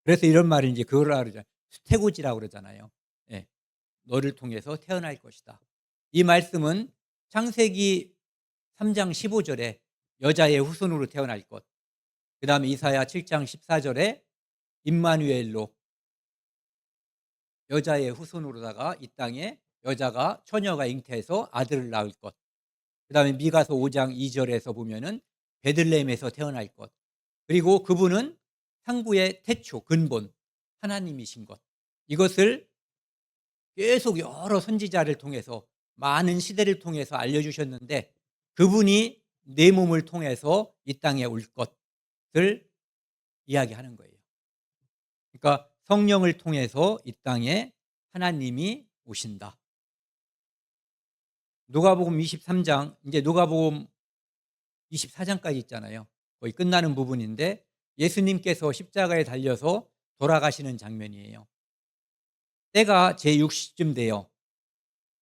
그래서 이런 말을 이제 그거라 그러잖아요. 수태고지라고 그러잖아요. 예. 너를 통해서 태어날 것이다. 이 말씀은 창세기 3장 15 절에 여자의 후손으로 태어날 것. 그다음에 이사야 7장 14 절에 임마누엘로 여자의 후손으로다가 이 땅에 여자가 처녀가 잉태해서 아들을 낳을 것. 그다음에 미가서 5장 2 절에서 보면은 베들레헴에서 태어날 것. 그리고 그분은 상부의 태초 근본 하나님이신 것. 이것을 계속 여러 선지자를 통해서 많은 시대를 통해서 알려주셨는데 그분이 내 몸을 통해서 이 땅에 올 것을 이야기하는 거예요. 그러니까 성령을 통해서 이 땅에 하나님이 오신다. 누가복음 23장, 이제 누가복음 24장까지 있잖아요. 거의 끝나는 부분인데 예수님께서 십자가에 달려서 돌아가시는 장면이에요. 때가 제6시쯤 되어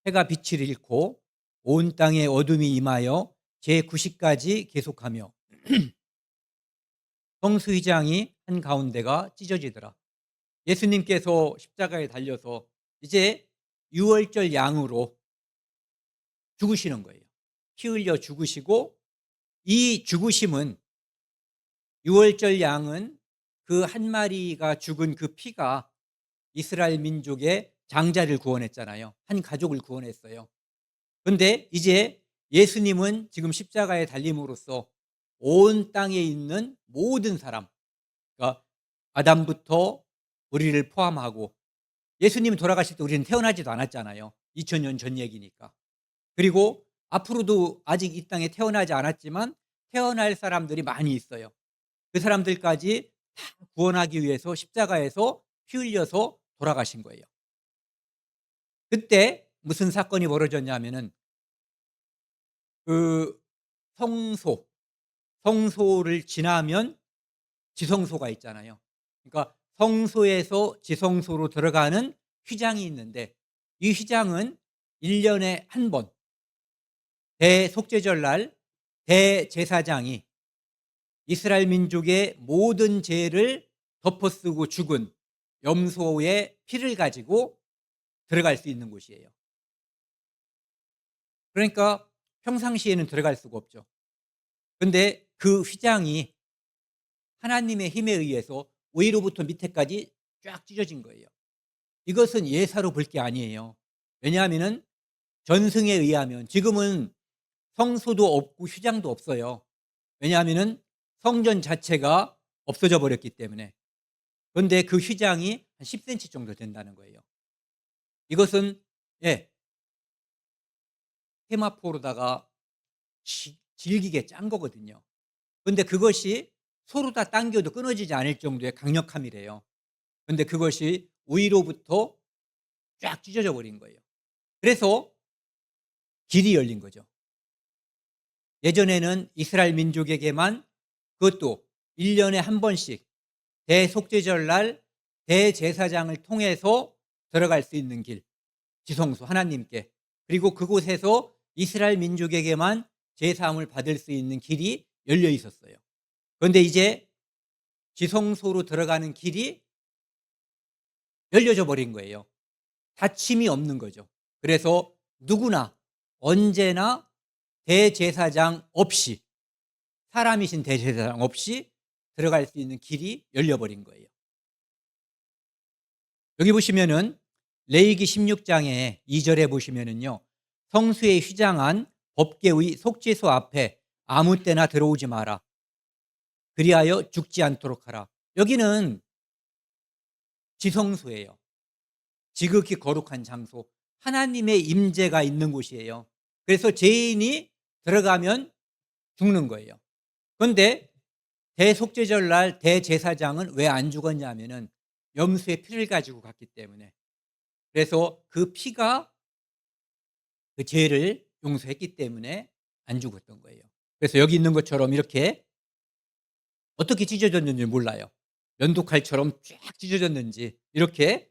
해가 빛을 잃고 온 땅에 어둠이 임하여 제9시까지 계속하며 성수휘장이 한가운데가 찢어지더라. 예수님께서 십자가에 달려서 이제 유월절 양으로 죽으시는 거예요. 피 흘려 죽으시고 이 죽으심은 유월절 양은 그 한 마리가 죽은 그 피가 이스라엘 민족의 장자를 구원했잖아요. 한 가족을 구원했어요. 그런데 이제 예수님은 지금 십자가에 달림으로써 온 땅에 있는 모든 사람, 그러니까 아담부터 우리를 포함하고 예수님이 돌아가실 때 우리는 태어나지도 않았잖아요. 2000년 전 얘기니까. 그리고 앞으로도 아직 이 땅에 태어나지 않았지만 태어날 사람들이 많이 있어요. 그 사람들까지 다 구원하기 위해서 십자가에서 피 흘려서 돌아가신 거예요. 그때 무슨 사건이 벌어졌냐면은 그 성소, 성소를 지나면 지성소가 있잖아요. 그러니까 성소에서 지성소로 들어가는 휘장이 있는데 이 휘장은 1년에 한 번 대속죄절 날 대제사장이 이스라엘 민족의 모든 죄를 덮어쓰고 죽은 염소의 피를 가지고 들어갈 수 있는 곳이에요. 그러니까 평상시에는 들어갈 수가 없죠. 근데 그 휘장이 하나님의 힘에 의해서 위로부터 밑에까지 쫙 찢어진 거예요. 이것은 예사로 볼 게 아니에요. 왜냐하면은 전승에 의하면 지금은 성소도 없고 휘장도 없어요. 왜냐하면은 성전 자체가 없어져 버렸기 때문에. 그런데 그 휘장이 한 10cm 정도 된다는 거예요. 이것은 예, 테마포로다가 질기게 짠 거거든요. 그런데 그것이 서로 다 당겨도 끊어지지 않을 정도의 강력함이래요. 그런데 그것이 위로부터 쫙 찢어져 버린 거예요. 그래서 길이 열린 거죠. 예전에는 이스라엘 민족에게만 그것도 1년에 한 번씩 대속죄절 날 대제사장을 통해서 들어갈 수 있는 길, 지성소 하나님께, 그리고 그곳에서 이스라엘 민족에게만 제사함을 받을 수 있는 길이 열려 있었어요. 그런데 이제 지성소로 들어가는 길이 열려져 버린 거예요. 닫힘이 없는 거죠. 그래서 누구나 언제나 대제사장 없이, 사람이신 대제사장 없이 들어갈 수 있는 길이 열려버린 거예요. 여기 보시면은 레위기 16장에 2절에 보시면은요, 성수에 휘장한 법궤의 속죄소 앞에 아무 때나 들어오지 마라. 그리하여 죽지 않도록 하라. 여기는 지성소예요. 지극히 거룩한 장소, 하나님의 임재가 있는 곳이에요. 그래서 죄인이 들어가면 죽는 거예요. 그런데 대속죄절 날 대제사장은 왜 안 죽었냐면은 염소의 피를 가지고 갔기 때문에. 그래서 그 피가 그 죄를 용서했기 때문에 안 죽었던 거예요. 그래서 여기 있는 것처럼 이렇게 어떻게 찢어졌는지 몰라요. 면도칼처럼 쫙 찢어졌는지 이렇게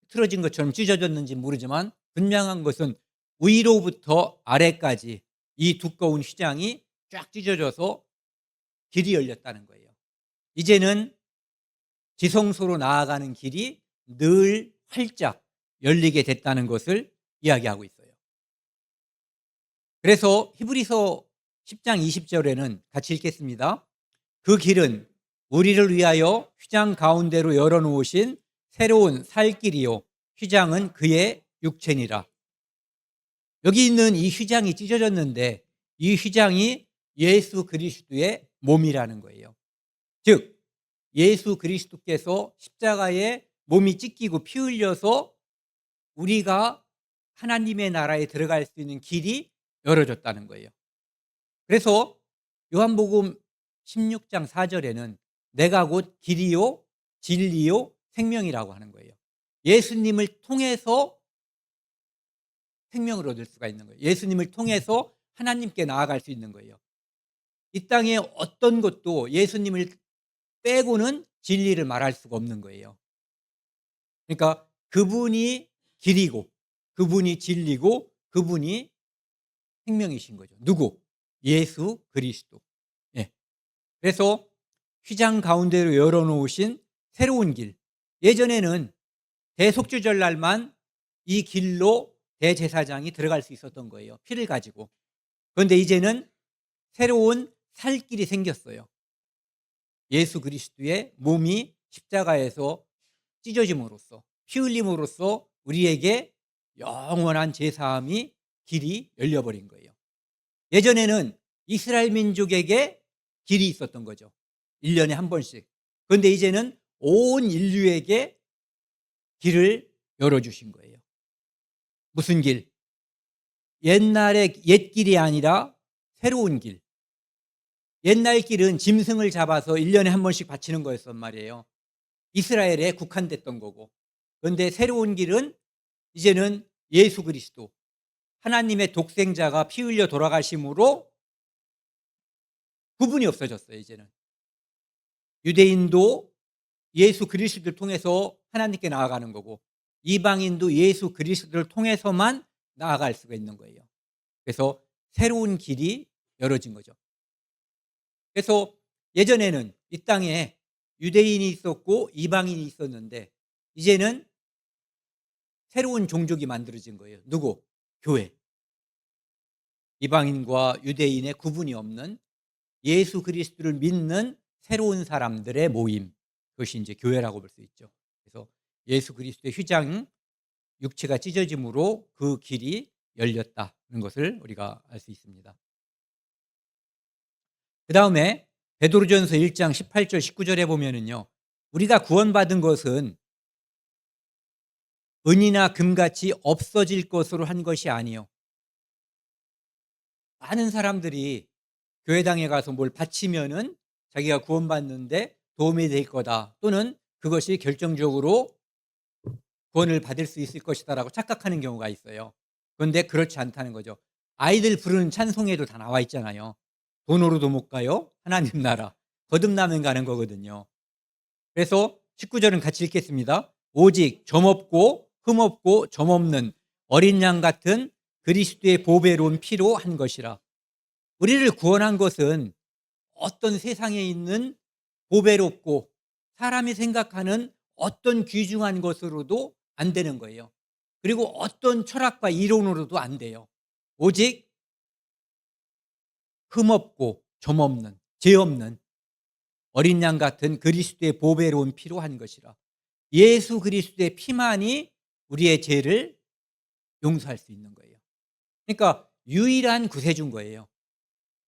틀어진 것처럼 찢어졌는지 모르지만 분명한 것은 위로부터 아래까지 이 두꺼운 휘장이 쫙 찢어져서 길이 열렸다는 거예요. 이제는 지성소로 나아가는 길이 늘 활짝 열리게 됐다는 것을 이야기하고 있어요. 그래서 히브리서 10장 20절에는 같이 읽겠습니다. 그 길은 우리를 위하여 휘장 가운데로 열어놓으신 새로운 살 길이요 휘장은 그의 육체니라. 여기 있는 이 휘장이 찢어졌는데 이 휘장이 예수 그리스도의 몸이라는 거예요. 즉 예수 그리스도께서 십자가에 몸이 찢기고 피 흘려서 우리가 하나님의 나라에 들어갈 수 있는 길이 열어졌다는 거예요. 그래서 요한복음 16장 4절에는 내가 곧 길이요 진리요 생명이라고 하는 거예요. 예수님을 통해서 생명을 얻을 수가 있는 거예요. 예수님을 통해서 하나님께 나아갈 수 있는 거예요. 이 땅에 어떤 것도 예수님을 빼고는 진리를 말할 수가 없는 거예요. 그러니까 그분이 길이고 그분이 진리고 그분이 생명이신 거죠. 누구? 예수 그리스도. 예. 그래서 휘장 가운데로 열어놓으신 새로운 길. 예전에는 대속주절 날만 이 길로 대제사장이 들어갈 수 있었던 거예요. 피를 가지고. 그런데 이제는 새로운 살 길이 생겼어요. 예수 그리스도의 몸이 십자가에서 찢어짐으로써 피 흘림으로써 우리에게 영원한 제사함이 길이 열려버린 거예요. 예전에는 이스라엘 민족에게 길이 있었던 거죠. 1년에 한 번씩. 그런데 이제는 온 인류에게 길을 열어주신 거예요. 무슨 길? 옛날의 옛 길이 아니라 새로운 길. 옛날 길은 짐승을 잡아서 1년에 한 번씩 바치는 거였단 말이에요. 이스라엘에 국한됐던 거고. 그런데 새로운 길은 이제는 예수 그리스도 하나님의 독생자가 피 흘려 돌아가심으로 구분이 없어졌어요. 이제는 유대인도 예수 그리스도를 통해서 하나님께 나아가는 거고 이방인도 예수 그리스도를 통해서만 나아갈 수가 있는 거예요. 그래서 새로운 길이 열어진 거죠. 그래서 예전에는 이 땅에 유대인이 있었고 이방인이 있었는데 이제는 새로운 종족이 만들어진 거예요. 누구? 교회. 이방인과 유대인의 구분이 없는 예수 그리스도를 믿는 새로운 사람들의 모임. 그것이 이제 교회라고 볼 수 있죠. 그래서 예수 그리스도의 휘장 육체가 찢어짐으로 그 길이 열렸다는 것을 우리가 알 수 있습니다. 그 다음에 베드로전서 1장 18절 19절에 보면은요. 우리가 구원받은 것은 은이나 금같이 없어질 것으로 한 것이 아니요. 많은 사람들이 교회당에 가서 뭘 바치면은 자기가 구원받는데 도움이 될 거다. 또는 그것이 결정적으로 구원을 받을 수 있을 것이다라고 착각하는 경우가 있어요. 그런데 그렇지 않다는 거죠. 아이들 부르는 찬송에도 다 나와 있잖아요. 돈으로도 못 가요. 하나님 나라. 거듭나면 가는 거거든요. 그래서 19절은 같이 읽겠습니다. 오직 점없고 흠없고 점없는 어린 양 같은 그리스도의 보배로운 피로 한 것이라. 우리를 구원한 것은 어떤 세상에 있는 보배롭고 사람이 생각하는 어떤 귀중한 것으로도 안 되는 거예요. 그리고 어떤 철학과 이론으로도 안 돼요. 오직 흠없고 점없는 죄 없는 어린 양 같은 그리스도의 보배로운 피로 한 것이라. 예수 그리스도의 피만이 우리의 죄를 용서할 수 있는 거예요. 그러니까 유일한 구세주인 거예요.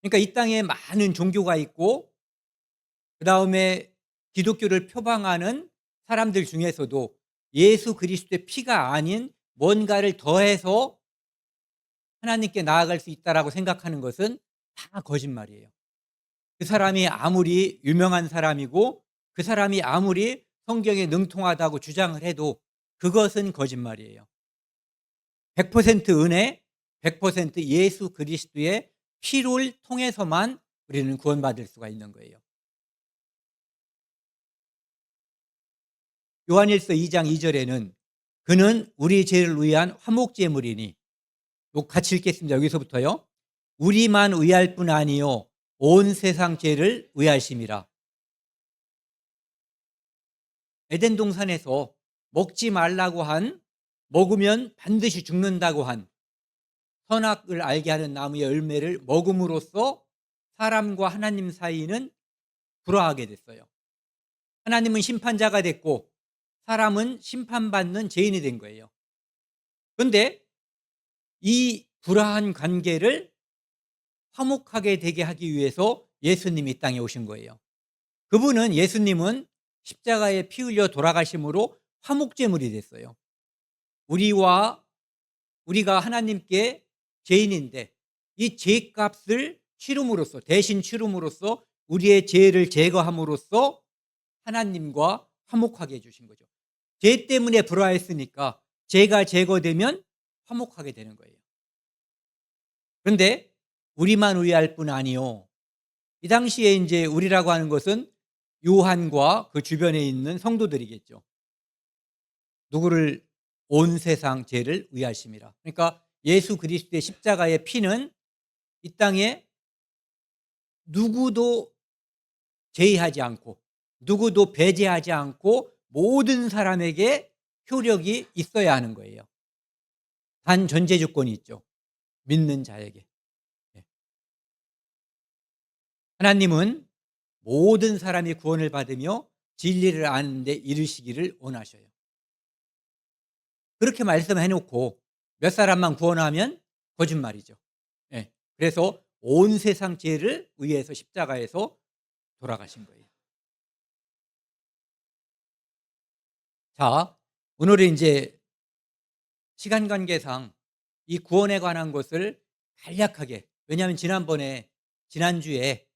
그러니까 이 땅에 많은 종교가 있고 그다음에 기독교를 표방하는 사람들 중에서도 예수 그리스도의 피가 아닌 뭔가를 더해서 하나님께 나아갈 수 있다라고 생각하는 것은 다 거짓말이에요. 그 사람이 아무리 유명한 사람이고 그 사람이 아무리 성경에 능통하다고 주장을 해도 그것은 거짓말이에요. 100% 은혜, 100% 예수 그리스도의 피를 통해서만 우리는 구원받을 수가 있는 거예요. 요한일서 2장 2절에는 그는 우리 죄를 위한 화목제물이니, 같이 읽겠습니다. 여기서부터요. 우리만 의할 뿐 아니요 온 세상 죄를 의하심이라. 에덴 동산에서 먹지 말라고 한, 먹으면 반드시 죽는다고 한 선악을 알게 하는 나무의 열매를 먹음으로써 사람과 하나님 사이는 불화하게 됐어요. 하나님은 심판자가 됐고 사람은 심판받는 죄인이 된 거예요. 그런데 이 불화한 관계를 화목하게 되게 하기 위해서 예수님이 이 땅에 오신 거예요. 예수님은 십자가에 피 흘려 돌아가심으로 화목제물이 됐어요. 우리가 하나님께 죄인인데 이 죄값을 치름으로써, 대신 치름으로써 우리의 죄를 제거함으로써 하나님과 화목하게 해주신 거죠. 죄 때문에 불화했으니까 죄가 제거되면 화목하게 되는 거예요. 그런데 우리만 의아할 뿐 아니요, 이 당시에 이제 우리라고 하는 것은 요한과 그 주변에 있는 성도들이겠죠. 누구를? 온 세상 죄를 의하심이라. 그러니까 예수 그리스도의 십자가의 피는 이 땅에 누구도 제의하지 않고 누구도 배제하지 않고 모든 사람에게 효력이 있어야 하는 거예요. 단 전제 조건이 있죠. 믿는 자에게. 하나님은 모든 사람이 구원을 받으며 진리를 아는 데 이르시기를 원하셔요. 그렇게 말씀해 놓고 몇 사람만 구원하면 거짓말이죠. 그래서 온 세상 죄를 위해서 십자가에서 돌아가신 거예요. 자, 오늘은 이제 시간 관계상 이 구원에 관한 것을 간략하게, 왜냐하면 지난주에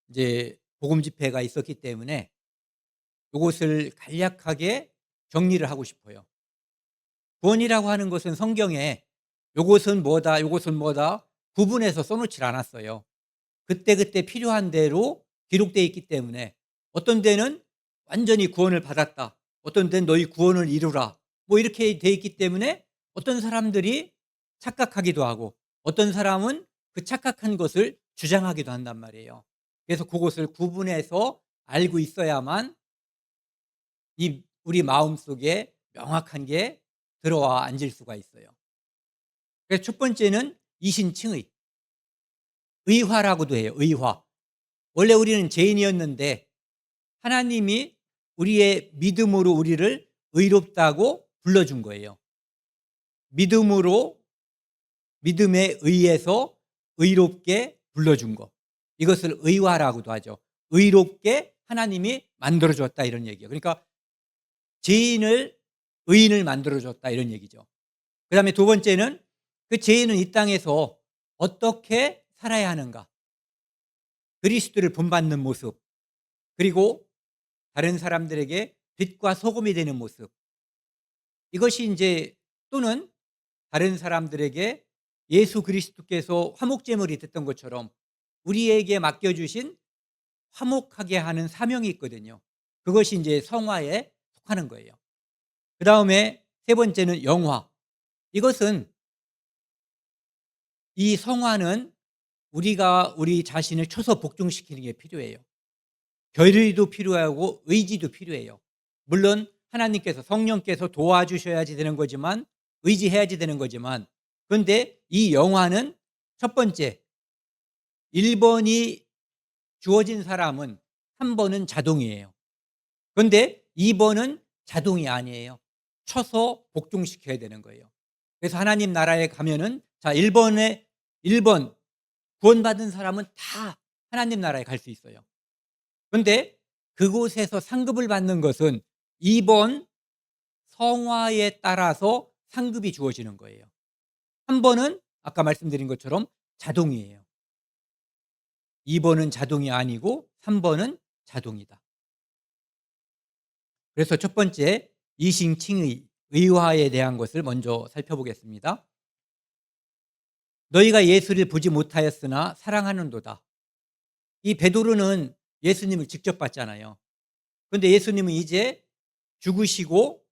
이제 복음 집회가 있었기 때문에 이것을 간략하게 정리를 하고 싶어요. 구원이라고 하는 것은 성경에 요것은 뭐다, 요것은 뭐다 구분해서 써놓질 않았어요. 그때그때 필요한 대로 기록되어 있기 때문에 어떤 데는 완전히 구원을 받았다, 어떤 데는 너희 구원을 이루라, 뭐 이렇게 돼 있기 때문에 어떤 사람들이 착각하기도 하고 어떤 사람은 그 착각한 것을 주장하기도 한단 말이에요. 그래서 그것을 구분해서 알고 있어야만 우리 마음속에 명확한 게 들어와 앉을 수가 있어요. 그래서 첫 번째는 이신칭의, 의화라고도 해요. 의화. 원래 우리는 죄인이었는데 하나님이 우리의 믿음으로 우리를 의롭다고 불러준 거예요. 믿음에 의해서 의롭게 불러준 거, 이것을 의화라고도 하죠. 의롭게 하나님이 만들어줬다, 이런 얘기예요. 그러니까 의인을 만들어줬다, 이런 얘기죠. 그 다음에 두 번째는 그 죄인은 이 땅에서 어떻게 살아야 하는가, 그리스도를 본받는 모습, 그리고 다른 사람들에게 빛과 소금이 되는 모습, 이것이 이제, 또는 다른 사람들에게 예수 그리스도께서 화목제물이 됐던 것처럼 우리에게 맡겨주신 화목하게 하는 사명이 있거든요. 그것이 이제 성화에 속하는 거예요. 그 다음에 세 번째는 영화. 이것은, 이 성화는 우리가 우리 자신을 쳐서 복종시키는 게 필요해요. 결의도 필요하고 의지도 필요해요. 물론 하나님께서, 성령께서 도와주셔야지 되는 거지만, 의지해야지 되는 거지만, 그런데 이 영화는 첫 번째, 1번이 주어진 사람은 3번은 자동이에요. 그런데 2번은 자동이 아니에요. 쳐서 복종시켜야 되는 거예요. 그래서 하나님 나라에 가면은, 자, 1번 구원받은 사람은 다 하나님 나라에 갈 수 있어요. 그런데 그곳에서 상급을 받는 것은 2번 성화에 따라서 상급이 주어지는 거예요. 3번은 아까 말씀드린 것처럼 자동이에요. 2번은 자동이 아니고 3번은 자동이다. 그래서 첫 번째, 이신칭의, 의화에 대한 것을 먼저 살펴보겠습니다. 너희가 예수를 보지 못하였으나 사랑하는도다. 이 베드로는 예수님을 직접 봤잖아요. 그런데 예수님은 이제 죽으시고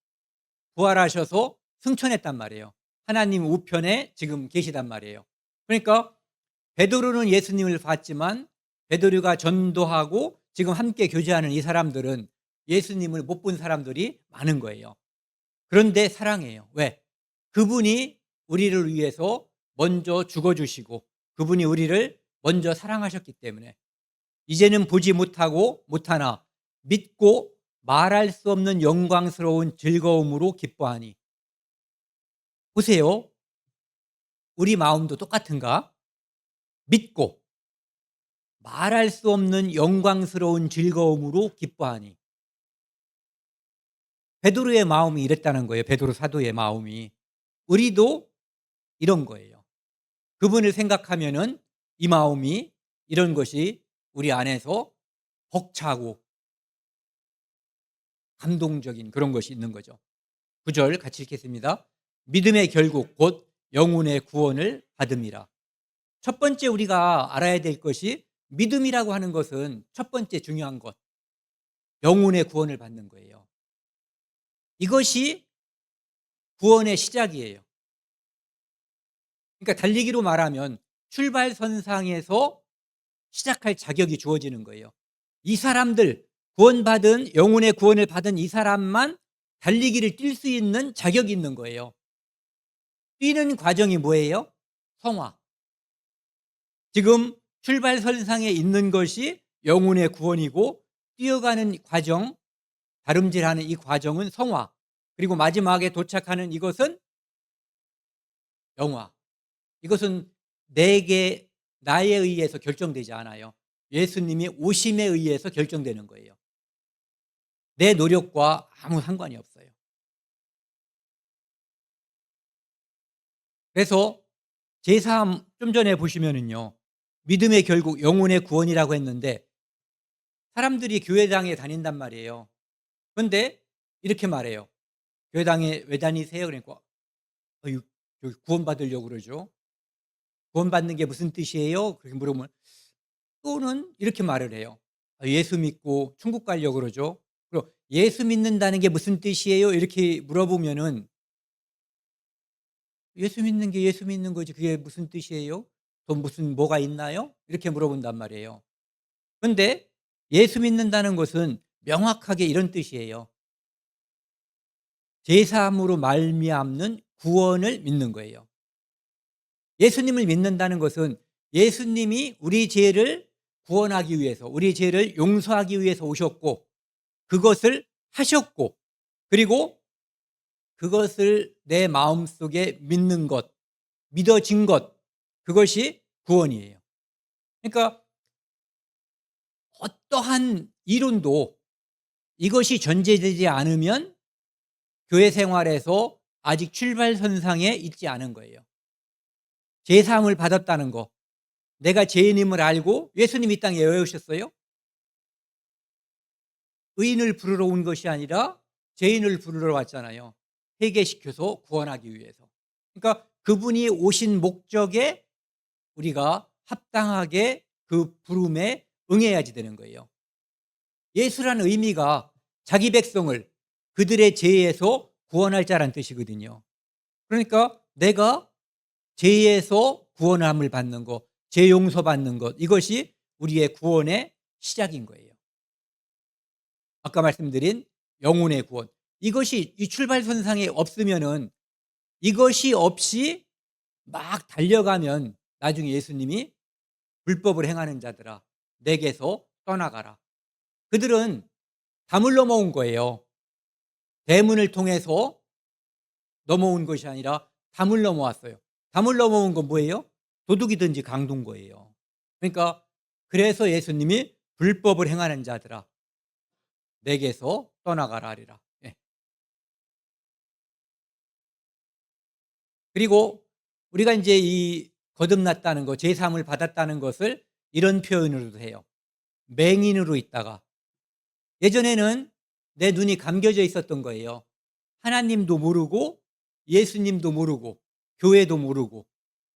부활하셔서 승천했단 말이에요. 하나님 우편에 지금 계시단 말이에요. 그러니까 베드로는 예수님을 봤지만 베드로가 전도하고 지금 함께 교제하는 이 사람들은 예수님을 못 본 사람들이 많은 거예요. 그런데 사랑해요. 왜? 그분이 우리를 위해서 먼저 죽어주시고 그분이 우리를 먼저 사랑하셨기 때문에 이제는 보지 못하고 못하나 믿고 말할 수 없는 영광스러운 즐거움으로 기뻐하니. 보세요. 우리 마음도 똑같은가? 믿고 말할 수 없는 영광스러운 즐거움으로 기뻐하니. 베드로의 마음이 이랬다는 거예요. 베드로 사도의 마음이. 우리도 이런 거예요. 그분을 생각하면은 이 마음이 이런 것이 우리 안에서 벅차고 감동적인 그런 것이 있는 거죠. 9절 같이 읽겠습니다. 믿음의 결국 곧 영혼의 구원을 받음이라. 첫 번째 우리가 알아야 될 것이 믿음이라고 하는 것은 첫 번째 중요한 것, 영혼의 구원을 받는 거예요. 이것이 구원의 시작이에요. 그러니까 달리기로 말하면 출발선상에서 시작할 자격이 주어지는 거예요. 이 사람들, 구원받은 영혼의 구원을 받은 이 사람만 달리기를 뛸 수 있는 자격이 있는 거예요. 뛰는 과정이 뭐예요? 성화. 지금 출발선상에 있는 것이 영혼의 구원이고 뛰어가는 과정, 다름질하는 이 과정은 성화. 그리고 마지막에 도착하는 이것은 영화. 이것은 내게 나에 의해서 결정되지 않아요. 예수님이 오심에 의해서 결정되는 거예요. 내 노력과 아무 상관이 없어요. 그래서 제3 좀 전에 보시면은요. 믿음의 결국 영혼의 구원이라고 했는데 사람들이 교회당에 다닌단 말이에요. 그런데 이렇게 말해요. 교회당에 왜 다니세요? 그러니까 구원받으려고 그러죠. 구원받는 게 무슨 뜻이에요? 그렇게 물어보면 또는 이렇게 말을 해요. 예수 믿고 천국 가려고 그러죠. 그리고 예수 믿는다는 게 무슨 뜻이에요? 이렇게 물어보면은 예수 믿는 게 예수 믿는 거지 그게 무슨 뜻이에요? 또 무슨 뭐가 있나요? 이렇게 물어본단 말이에요. 그런데 예수 믿는다는 것은 명확하게 이런 뜻이에요. 제3으로 말미암는 구원을 믿는 거예요. 예수님을 믿는다는 것은 예수님이 우리 죄를 구원하기 위해서 우리 죄를 용서하기 위해서 오셨고 그것을 하셨고 그리고 그것을 내 마음속에 믿는 것, 믿어진 것 그것이 구원이에요. 그러니까 어떠한 이론도 이것이 전제되지 않으면 교회 생활에서 아직 출발선상에 있지 않은 거예요. 제3을 받았다는 거. 내가 죄인임을 알고 예수님 이 땅에 왜 오셨어요? 의인을 부르러 온 것이 아니라 죄인을 부르러 왔잖아요. 회개시켜서 구원하기 위해서. 그러니까 그분이 오신 목적에 우리가 합당하게 그 부름에 응해야지 되는 거예요. 예수라는 의미가 자기 백성을 그들의 죄에서 구원할 자란 뜻이거든요. 그러니까 내가 죄에서 구원함을 받는 것, 죄 용서받는 것 이것이 우리의 구원의 시작인 거예요. 아까 말씀드린 영혼의 구원 이것이 이 출발선상에 없으면은 이것이 없이 막 달려가면 나중에 예수님이 불법을 행하는 자들아 내게서 떠나가라. 그들은 담을 넘어온 거예요. 대문을 통해서 넘어온 것이 아니라 담을 넘어왔어요. 담을 넘어온 건 뭐예요? 도둑이든지 강도인 거예요. 그러니까 그래서 예수님이 불법을 행하는 자들아 내게서 떠나가라 하리라. 예. 그리고 우리가 이제 이 거듭났다는 것, 제3을 받았다는 것을 이런 표현으로도 해요. 맹인으로 있다가 예전에는 내 눈이 감겨져 있었던 거예요. 하나님도 모르고 예수님도 모르고 교회도 모르고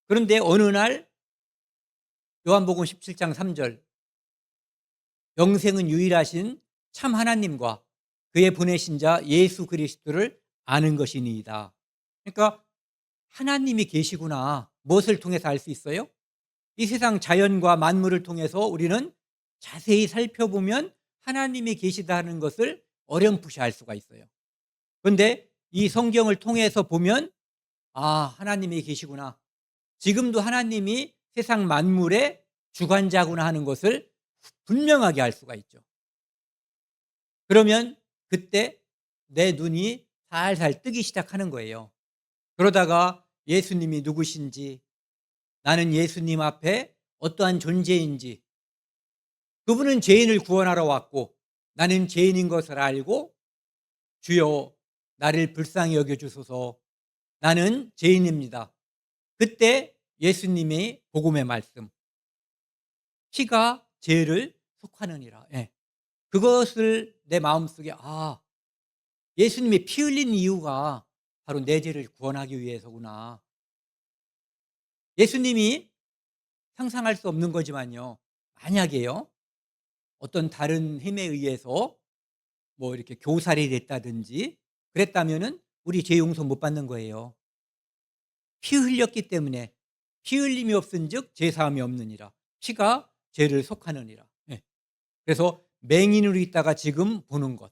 그런데 어느 날 요한복음 17장 3절 영생은 유일하신 참 하나님과 그의 보내신 자 예수 그리스도를 아는 것이니이다. 그러니까 하나님이 계시구나. 무엇을 통해서 알 수 있어요? 이 세상 자연과 만물을 통해서 우리는 자세히 살펴보면 하나님이 계시다는 것을 어렴풋이 알 수가 있어요. 그런데 이 성경을 통해서 보면 '아 하나님이 계시구나. 지금도 하나님이 세상 만물의 주관자구나.' 하는 것을 분명하게 알 수가 있죠. 그러면 그때 내 눈이 살살 뜨기 시작하는 거예요. 그러다가 예수님이 누구신지, 나는 예수님 앞에 어떠한 존재인지, 그분은 죄인을 구원하러 왔고 나는 죄인인 것을 알고 '주여 나를 불쌍히 여겨 주소서. 나는 죄인입니다.' 그때 예수님의 복음의 말씀, 피가 죄를 속하느니라. 예. 그것을 내 마음속에 예수님이 피 흘린 이유가 바로 내 죄를 구원하기 위해서구나. 예수님이 상상할 수 없는 거지만요. 만약에요. 어떤 다른 힘에 의해서 뭐 이렇게 교살이 됐다든지 그랬다면은 우리 죄 용서 못 받는 거예요. 피 흘렸기 때문에 피 흘림이 없은즉 죄 사함이 없느니라. 피가 죄를 속하느니라. 예. 그래서 맹인으로 있다가 지금 보는 것.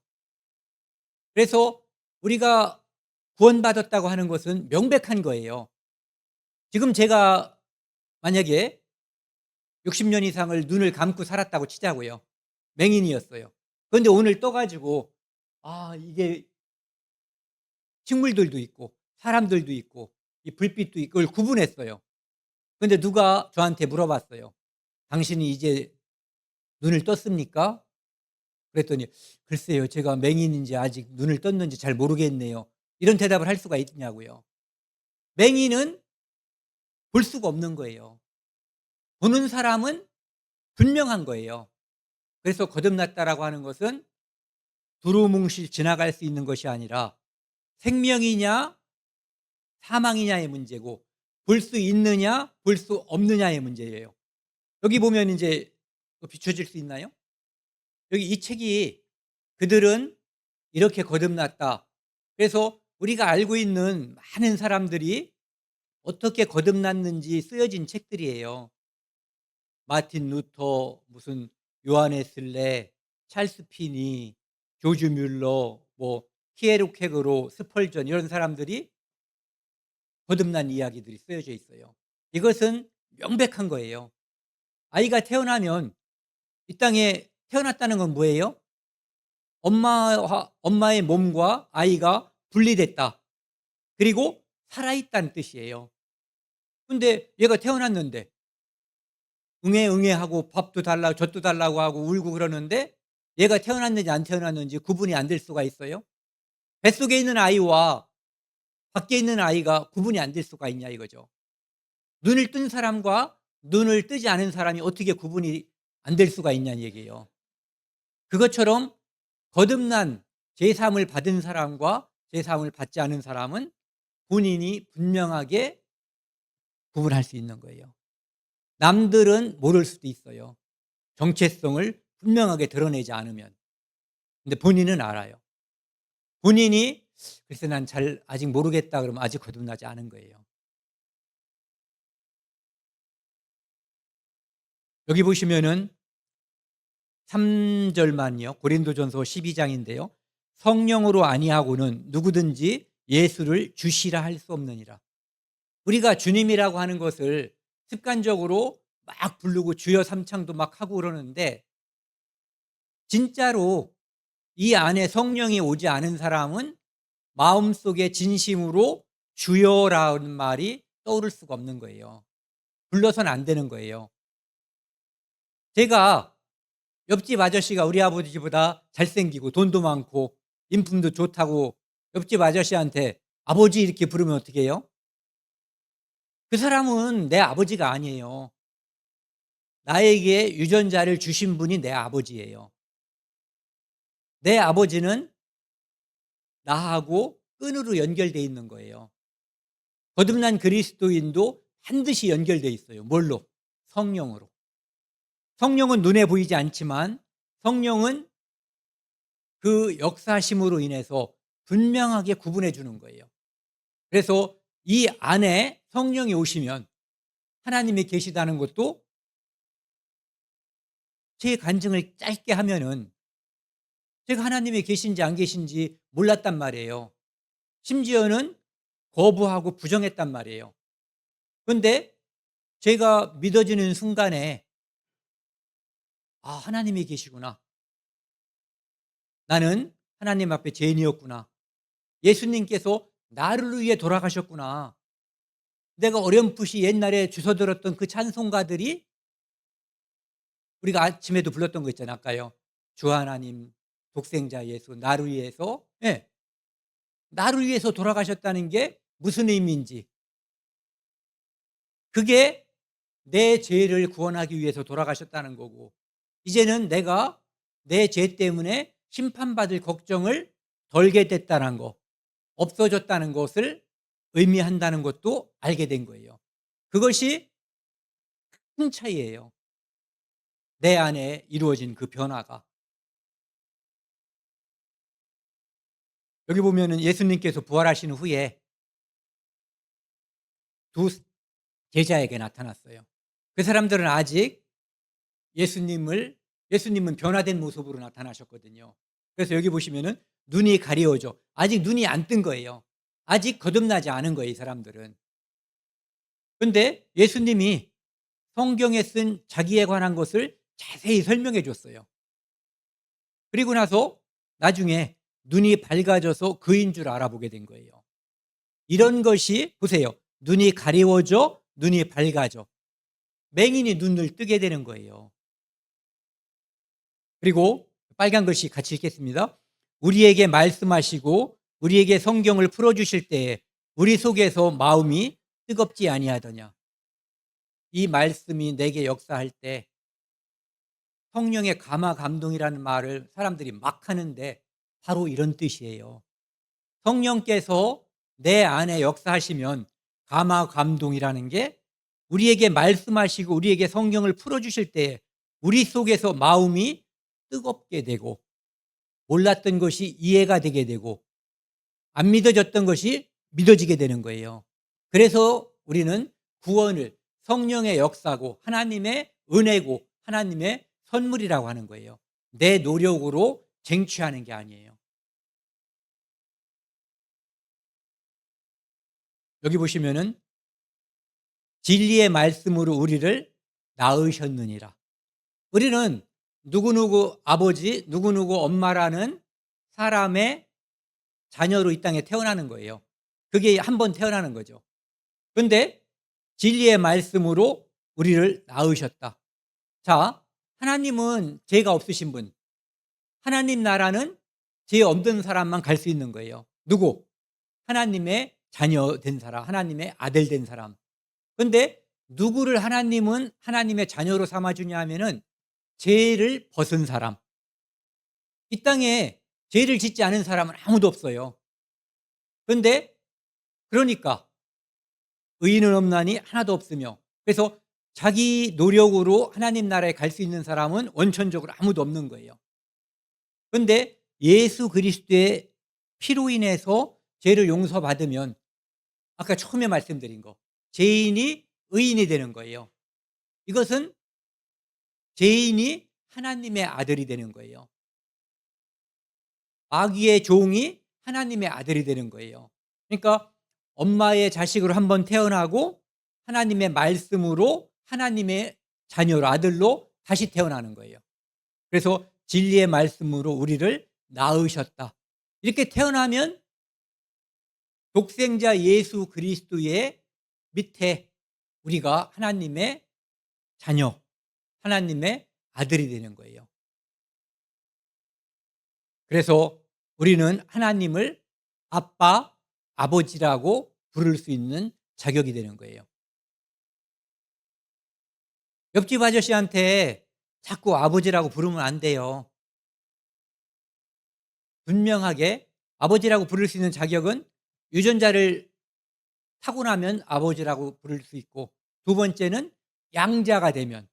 그래서 우리가 구원받았다고 하는 것은 명백한 거예요. 지금 제가 만약에 60년 이상을 눈을 감고 살았다고 치자고요. 맹인이었어요. 그런데 오늘 떠 가지고 이게 식물들도 있고 사람들도 있고 이 불빛도 있고 그걸 구분했어요. 근데 누가 저한테 물어봤어요. "당신이 이제 눈을 떴습니까?" 그랬더니 "글쎄요. 제가 맹인인지 아직 눈을 떴는지 잘 모르겠네요." 이런 대답을 할 수가 있냐고요. 맹인은 볼 수가 없는 거예요. 보는 사람은 분명한 거예요. 그래서 거듭났다라고 하는 것은 두루뭉실 지나갈 수 있는 것이 아니라 생명이냐 사망이냐의 문제고, 볼 수 있느냐 볼 수 없느냐의 문제예요. 여기 보면 인제 비춰질 수 있나요? 여기 이 책이 "그들은 이렇게 거듭났다." 그래서 우리가 알고 있는 많은 사람들이 어떻게 거듭났는지 쓰여진 책들이에요. 마틴 루터, 무슨 요하네슬레, 찰스 피니, 조지 뮬러, 뭐 키에르 케그로, 스펄전 이런 사람들이 거듭난 이야기들이 쓰여져 있어요. 이것은 명백한 거예요. 아이가 태어나면 이 땅에 태어났다는 건 뭐예요? 엄마의 몸과 아이가 분리됐다. 그리고 살아있다는 뜻이에요. 근데 얘가 태어났는데 응애응애하고 밥도 달라고 젖도 달라고 하고 울고 그러는데 얘가 태어났는지 안 태어났는지 구분이 안 될 수가 있어요? 뱃속에 있는 아이와 밖에 있는 아이가 구분이 안 될 수가 있냐 이거죠. 눈을 뜬 사람과 눈을 뜨지 않은 사람이 어떻게 구분이 안 될 수가 있냐는 얘기예요. 그것처럼 거듭난 제 사함을 받은 사람과 제 사함을 받지 않은 사람은 본인이 분명하게 구분할 수 있는 거예요. 남들은 모를 수도 있어요. 정체성을 분명하게 드러내지 않으면. 근데 본인은 알아요. 본인이 "글쎄 난 잘 아직 모르겠다." 그러면 아직 거듭나지 않은 거예요. 여기 보시면은 3 절만요. 고린도전서 12 장인데요. "성령으로 아니하고는 누구든지 예수를 주시라 할 수 없느니라." 우리가 주님이라고 하는 것을 습관적으로 막 부르고 주여 삼창도 막 하고 그러는데 진짜로 이 안에 성령이 오지 않은 사람은 마음속에 진심으로 주여라는 말이 떠오를 수가 없는 거예요. 불러서는 안 되는 거예요. 제가 옆집 아저씨가 우리 아버지보다 잘생기고 돈도 많고 인품도 좋다고 옆집 아저씨한테 "아버지." 이렇게 부르면 어떻게 해요? 그 사람은 내 아버지가 아니에요. 나에게 유전자를 주신 분이 내 아버지예요. 내 아버지는 나하고 끈으로 연결되어 있는 거예요. 거듭난 그리스도인도 반드시 연결되어 있어요. 뭘로? 성령으로. 성령은 눈에 보이지 않지만 성령은 그 역사심으로 인해서 분명하게 구분해 주는 거예요. 그래서 이 안에 성령이 오시면 하나님이 계시다는 것도 제 간증을 짧게 하면은 제가 하나님이 계신지 안 계신지 몰랐단 말이에요. 심지어는 거부하고 부정했단 말이에요. 그런데 제가 믿어지는 순간에 '아 하나님이 계시구나. 나는 하나님 앞에 죄인이었구나. 예수님께서 나를 위해 돌아가셨구나.' 내가 어렴풋이 옛날에 주워들었던 그 찬송가들이 우리가 아침에도 불렀던 거 있잖아요 아까요. 주 하나님 독생자 예수 나를 위해서 예. 나를 위해서 돌아가셨다는 게 무슨 의미인지 그게 내 죄를 구원하기 위해서 돌아가셨다는 거고 이제는 내가 내 죄 때문에 심판받을 걱정을 덜게 됐다는 거 없어졌다는 것을 의미한다는 것도 알게 된 거예요. 그것이 큰 차이예요. 내 안에 이루어진 그 변화가. 여기 보면은 예수님께서 부활하신 후에 두 제자에게 나타났어요. 그 사람들은 아직 예수님은 변화된 모습으로 나타나셨거든요. 그래서 여기 보시면은 눈이 가려워져 아직 눈이 안 뜬 거예요. 아직 거듭나지 않은 거예요, 이 사람들은. 근데 예수님이 성경에 쓴 자기에 관한 것을 자세히 설명해 줬어요. 그리고 나서 나중에 눈이 밝아져서 그인 줄 알아보게 된 거예요. 이런 것이 보세요. 눈이 가리워져 눈이 밝아져. 맹인이 눈을 뜨게 되는 거예요. 그리고 빨간 글씨 같이 읽겠습니다. 우리에게 말씀하시고 우리에게 성경을 풀어 주실 때에 우리 속에서 마음이 뜨겁지 아니하더냐. 이 말씀이 내게 역사할 때 성령의 감화 감동이라는 말을 사람들이 막 하는데 바로 이런 뜻이에요. 성령께서 내 안에 역사하시면 감화 감동이라는 게 우리에게 말씀하시고 우리에게 성경을 풀어 주실 때 우리 속에서 마음이 뜨겁게 되고 몰랐던 것이 이해가 되게 되고 안 믿어졌던 것이 믿어지게 되는 거예요. 그래서 우리는 구원을 성령의 역사고 하나님의 은혜고 하나님의 선물이라고 하는 거예요. 내 노력으로 쟁취하는 게 아니에요. 여기 보시면은 진리의 말씀으로 우리를 낳으셨느니라. 우리는 누구누구 아버지, 누구누구 엄마라는 사람의 자녀로 이 땅에 태어나는 거예요. 그게 한 번 태어나는 거죠. 그런데 진리의 말씀으로 우리를 낳으셨다. 자, 하나님은 죄가 없으신 분. 하나님 나라는 죄 없는 사람만 갈 수 있는 거예요. 누구? 하나님의 자녀 된 사람, 하나님의 아들 된 사람. 그런데 누구를 하나님은 하나님의 자녀로 삼아주냐 하면은 죄를 벗은 사람. 이 땅에 죄를 짓지 않은 사람은 아무도 없어요. 그런데 그러니까 의인은 없나니 하나도 없으며 그래서 자기 노력으로 하나님 나라에 갈 수 있는 사람은 원천적으로 아무도 없는 거예요. 그런데 예수 그리스도의 피로 인해서 죄를 용서받으면 아까 처음에 말씀드린 거 죄인이 의인이 되는 거예요. 이것은 죄인이 하나님의 아들이 되는 거예요. 마귀의 종이 하나님의 아들이 되는 거예요. 그러니까 엄마의 자식으로 한번 태어나고 하나님의 말씀으로 하나님의 자녀로 아들로 다시 태어나는 거예요. 그래서 진리의 말씀으로 우리를 낳으셨다. 이렇게 태어나면 독생자 예수 그리스도의 밑에 우리가 하나님의 자녀, 하나님의 아들이 되는 거예요. 그래서 우리는 하나님을 아빠, 아버지라고 부를 수 있는 자격이 되는 거예요. 옆집 아저씨한테 자꾸 아버지라고 부르면 안 돼요. 분명하게 아버지라고 부를 수 있는 자격은 유전자를 타고나면 아버지라고 부를 수 있고 두 번째는 양자가 되면.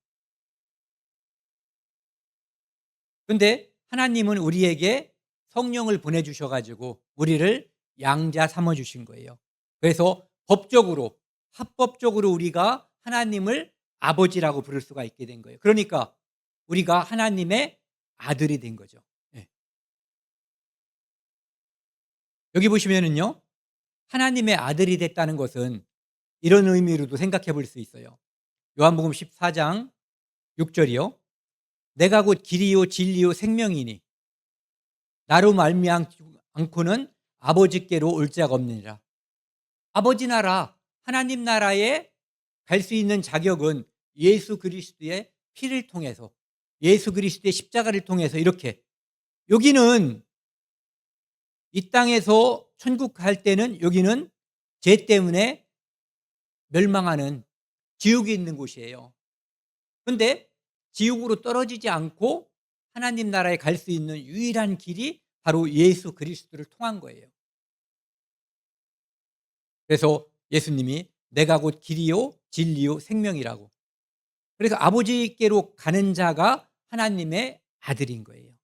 그런데 하나님은 우리에게 성령을 보내주셔 가지고 우리를 양자 삼아 주신 거예요. 그래서 법적으로 합법적으로 우리가 하나님을 아버지라고 부를 수가 있게 된 거예요. 그러니까 우리가 하나님의 아들이 된 거죠. 예. 여기 보시면은요. 하나님의 아들이 됐다는 것은 이런 의미로도 생각해 볼 수 있어요. 요한복음 14장 6 절이요. "내가 곧 길이요 진리요 생명이니 나로 말미암고는 아버지께로 올 자가 없느니라." 아버지 나라, 하나님 나라에 갈 수 있는 자격은 예수 그리스도의 피를 통해서, 예수 그리스도의 십자가를 통해서, 이렇게 여기는 이 땅에서 천국 갈 때는 여기는 죄 때문에 멸망하는 지옥이 있는 곳이에요. 그런데 지옥으로 떨어지지 않고 하나님 나라에 갈 수 있는 유일한 길이 바로 예수 그리스도를 통한 거예요. 그래서 예수님이 "내가 곧 길이요 진리요 생명이라고." 그래서 아버지께로 가는 자가 하나님의 아들인 거예요.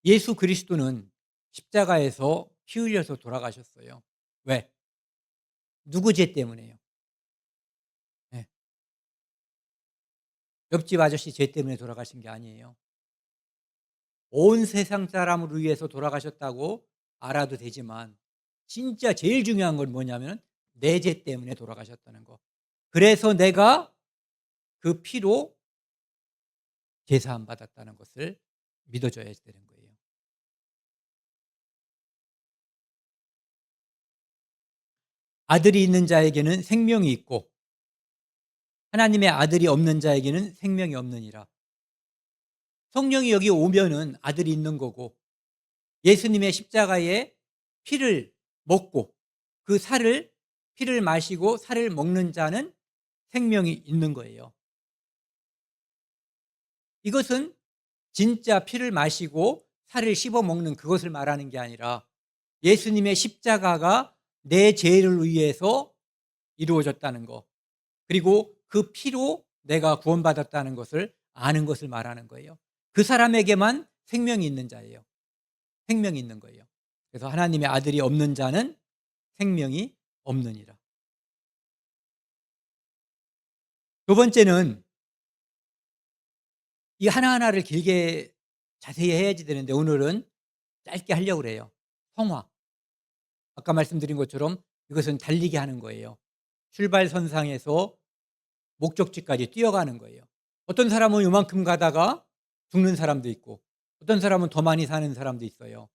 예수 그리스도는 십자가에서 피 흘려서 돌아가셨어요. 왜? 누구 죄 때문에요? 예. 옆집 아저씨 죄 때문에 돌아가신 게 아니에요. 온 세상 사람을 위해서 돌아가셨다고 알아도 되지만 진짜 제일 중요한 건 뭐냐면 내 죄 때문에 돌아가셨다는 거. 그래서 내가 그 피로 제사함 받았다는 것을 믿어줘야 되는 거예요. 아들이 있는 자에게는 생명이 있고 하나님의 아들이 없는 자에게는 생명이 없느니라. 성령이 여기 오면은 아들이 있는 거고, 예수님의 십자가의 피를 먹고 그 살을, 피를 마시고 살을 먹는 자는 생명이 있는 거예요. 이것은 진짜 피를 마시고 살을 씹어 먹는 그것을 말하는 게 아니라 예수님의 십자가가 내 죄를 위해서 이루어졌다는 거, 그리고 그 피로 내가 구원받았다는 것을 아는 것을 말하는 거예요. 그 사람에게만 생명이 있는 자예요. 생명이 있는 거예요. 그래서 하나님의 아들이 없는 자는 생명이 없느니라. 두 번째는 이 하나하나를 길게 자세히 해야지 되는데 오늘은 짧게 하려고 그래요. 성화. 아까 말씀드린 것처럼 이것은 달리게 하는 거예요. 출발선상에서 목적지까지 뛰어가는 거예요. 어떤 사람은 요만큼 가다가 죽는 사람도 있고 어떤 사람은 더 많이 사는 사람도 있어요.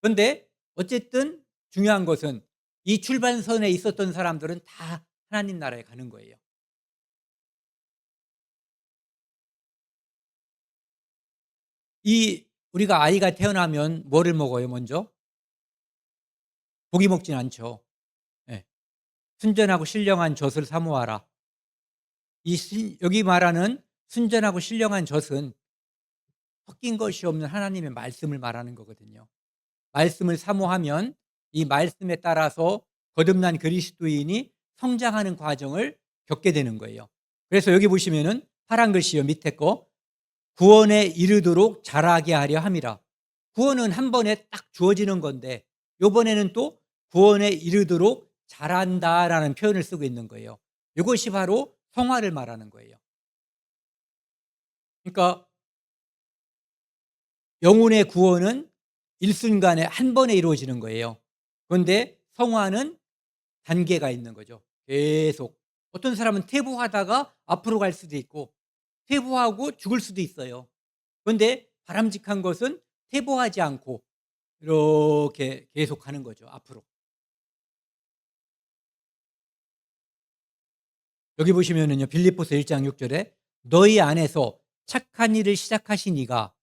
그런데 어쨌든 중요한 것은 이 출발선에 있었던 사람들은 다 하나님 나라에 가는 거예요. 이 우리가 아이가 태어나면 뭐를 먹어요 먼저? 고기 먹진 않죠. 예. "순전하고 신령한 젖을 사모하라." 여기 말하는 순전하고 신령한 젖은 섞인 것이 없는 하나님의 말씀을 말하는 거거든요. 말씀을 사모하면 이 말씀에 따라서 거듭난 그리스도인이 성장하는 과정을 겪게 되는 거예요. 그래서 여기 보시면은 파란 글씨요 밑에 거, 구원에 이르도록 자라게 하려 함이라. 구원은 한 번에 딱 주어지는 건데 요번에는 또 구원에 이르도록 자란다라는 표현을 쓰고 있는 거예요. 이것이 바로 성화를 말하는 거예요. 그러니까 영혼의 구원은 일순간에 한 번에 이루어지는 거예요. 그런데 성화는 단계가 있는 거죠. 계속. 어떤 사람은 퇴보하다가 앞으로 갈 수도 있고 퇴보하고 죽을 수도 있어요. 그런데 바람직한 것은 퇴보하지 않고 이렇게 계속하는 거죠, 앞으로. 여기 보시면은요. 빌립보서 1장 6 절에 "너희 안에서 착한 일을 시작하신 이가",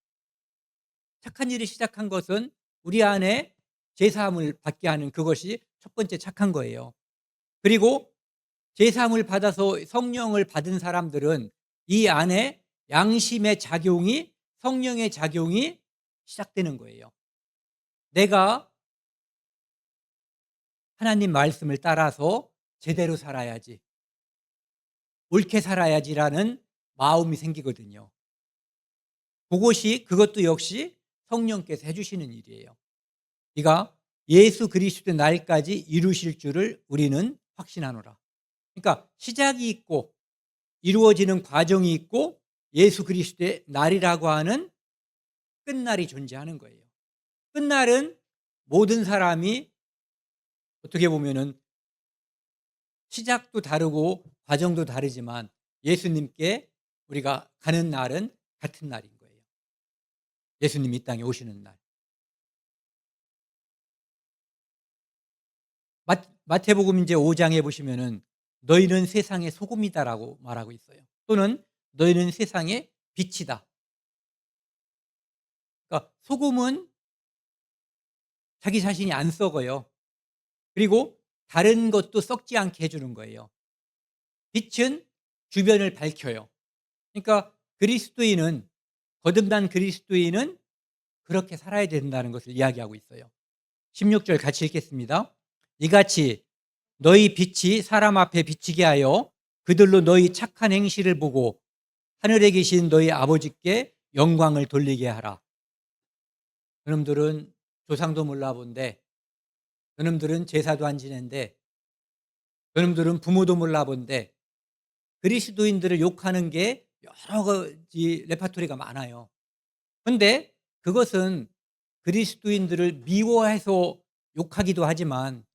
착한 일을 시작한 것은 우리 안에 제사함을 받게 하는 그것이 첫 번째 착한 거예요. 그리고 제사함을 받아서 성령을 받은 사람들은 이 안에 양심의 작용이, 성령의 작용이 시작되는 거예요. 내가 하나님 말씀을 따라서 제대로 살아야지, 옳게 살아야지라는 마음이 생기거든요. 그것도 역시 성령께서 해 주시는 일이에요. 네가 예수 그리스도의 날까지 이루실 줄을 우리는 확신하노라. 그러니까 시작이 있고 이루어지는 과정이 있고 예수 그리스도의 날이라고 하는 끝날이 존재하는 거예요. 끝날은 모든 사람이 어떻게 보면은 시작도 다르고 과정도 다르지만 예수님께 우리가 가는 날은 같은 날인 거예요. 예수님이 이 땅에 오시는 날. 마태복음 이제 5장에 보시면은 너희는 세상의 소금이다라고 말하고 있어요. 또는 너희는 세상의 빛이다. 그러니까 소금은 자기 자신이 안 썩어요. 그리고 다른 것도 썩지 않게 해주는 거예요. 빛은 주변을 밝혀요. 그러니까 그리스도인은, 거듭난 그리스도인은 그렇게 살아야 된다는 것을 이야기하고 있어요. 16절 같이 읽겠습니다. 이같이 너희 빛이 사람 앞에 비치게 하여 그들로 너희 착한 행실을 보고 하늘에 계신 너희 아버지께 영광을 돌리게 하라. 그놈들은 조상도 몰라본데, 그놈들은 제사도 안 지낸데, 그놈들은 부모도 몰라본데, 그리스도인들을 욕하는 게 여러 가지 레파토리가 많아요. 그런데 그것은 그리스도인들을 미워해서 욕하기도 하지만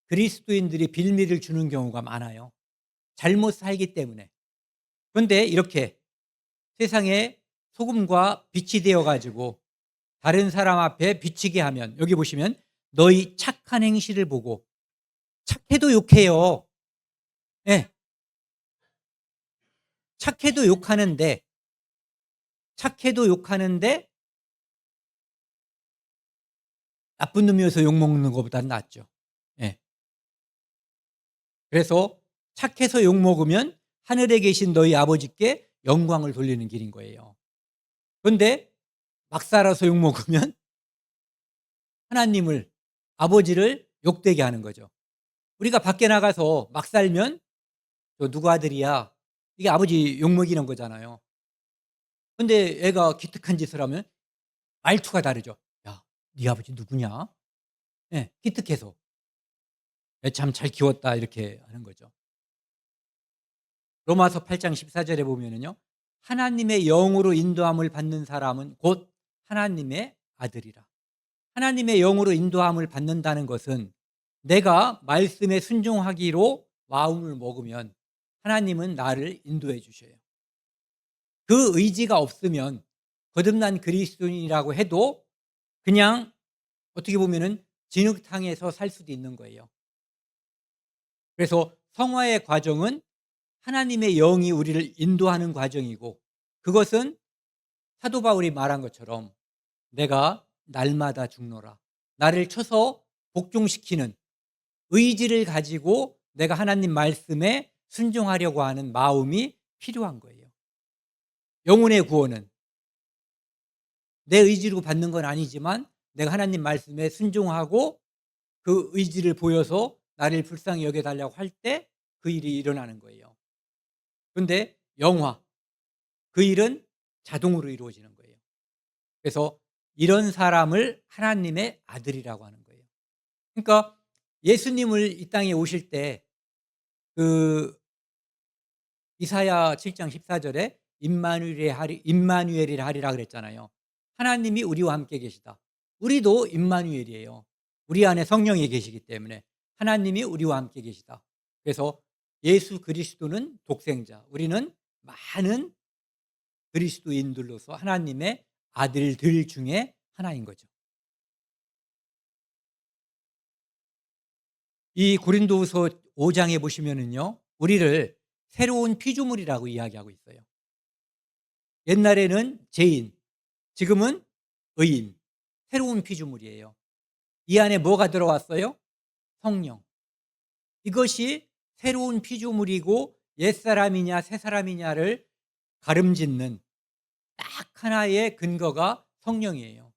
그리스도인들이 빌미를 주는 경우가 많아요. 잘못 살기 때문에. 그런데 이렇게 세상에 소금과 빛이 되어 가지고 다른 사람 앞에 비치게 하면, 여기 보시면 너희 착한 행실을 보고, 착해도 욕해요. 네. 착해도 욕하는데 나쁜 놈이어서 욕먹는 것보다는 낫죠. 예. 그래서 착해서 욕먹으면 하늘에 계신 너희 아버지께 영광을 돌리는 길인 거예요. 그런데 막 살아서 욕먹으면 하나님을, 아버지를 욕되게 하는 거죠. 우리가 밖에 나가서 막 살면 너 누구 아들이야? 이게 아버지 욕먹이는 거잖아요. 근데 애가 기특한 짓을 하면 말투가 다르죠. 야, 네 아버지 누구냐? 예, 기특해서. 애 참 잘 키웠다 이렇게 하는 거죠. 로마서 8장 14절에 보면은요. 하나님의 영으로 인도함을 받는 사람은 곧 하나님의 아들이라. 하나님의 영으로 인도함을 받는다는 것은 내가 말씀에 순종하기로 마음을 먹으면 하나님은 나를 인도해 주셔요. 그 의지가 없으면 거듭난 그리스도인이라고 해도 그냥 어떻게 보면은 진흙탕에서 살 수도 있는 거예요. 그래서 성화의 과정은 하나님의 영이 우리를 인도하는 과정이고, 그것은 사도 바울이 말한 것처럼 내가 날마다 죽노라, 나를 쳐서 복종시키는 의지를 가지고 내가 하나님 말씀에 순종하려고 하는 마음이 필요한 거예요. 영혼의 구원은 내 의지로 받는 건 아니지만 내가 하나님 말씀에 순종하고 그 의지를 보여서 나를 불쌍히 여겨달라고 할 때 그 일이 일어나는 거예요. 그런데 영화, 그 일은 자동으로 이루어지는 거예요. 그래서 이런 사람을 하나님의 아들이라고 하는 거예요. 그러니까 예수님을 이 땅에 오실 때 그 이사야 7장 14절에 임마누엘이라 하리라 그랬잖아요. 하나님이 우리와 함께 계시다. 우리도 임마누엘이에요. 우리 안에 성령이 계시기 때문에 하나님이 우리와 함께 계시다. 그래서 예수 그리스도는 독생자, 우리는 많은 그리스도인들로서 하나님의 아들들 중에 하나인 거죠. 이 고린도후서 5장에 보시면은요, 우리를 새로운 피조물이라고 이야기하고 있어요. 옛날에는 죄인, 지금은 의인, 새로운 피조물이에요. 이 안에 뭐가 들어왔어요? 성령. 이것이 새로운 피조물이고 옛사람이냐 새사람이냐를 가름짓는 딱 하나의 근거가 성령이에요.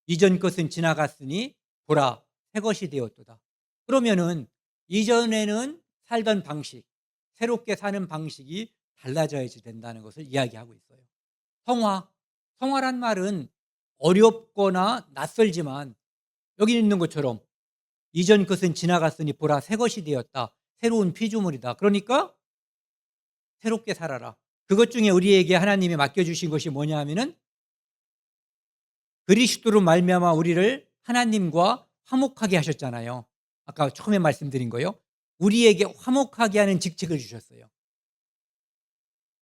이전 것은 지나갔으니 보라 새 것이 되었도다. 그러면은 이전에는 살던 방식, 새롭게 사는 방식이 달라져야지 된다는 것을 이야기하고 있어요. 성화란 말은 어렵거나 낯설지만 여기 있는 것처럼 이전 것은 지나갔으니 보라 새 것이 되었다. 새로운 피조물이다. 그러니까 새롭게 살아라. 그것 중에 우리에게 하나님이 맡겨주신 것이 뭐냐 하면은 그리스도로 말미암아 우리를 하나님과 화목하게 하셨잖아요. 아까 처음에 말씀드린 거요. 우리에게 화목하게 하는 직책을 주셨어요.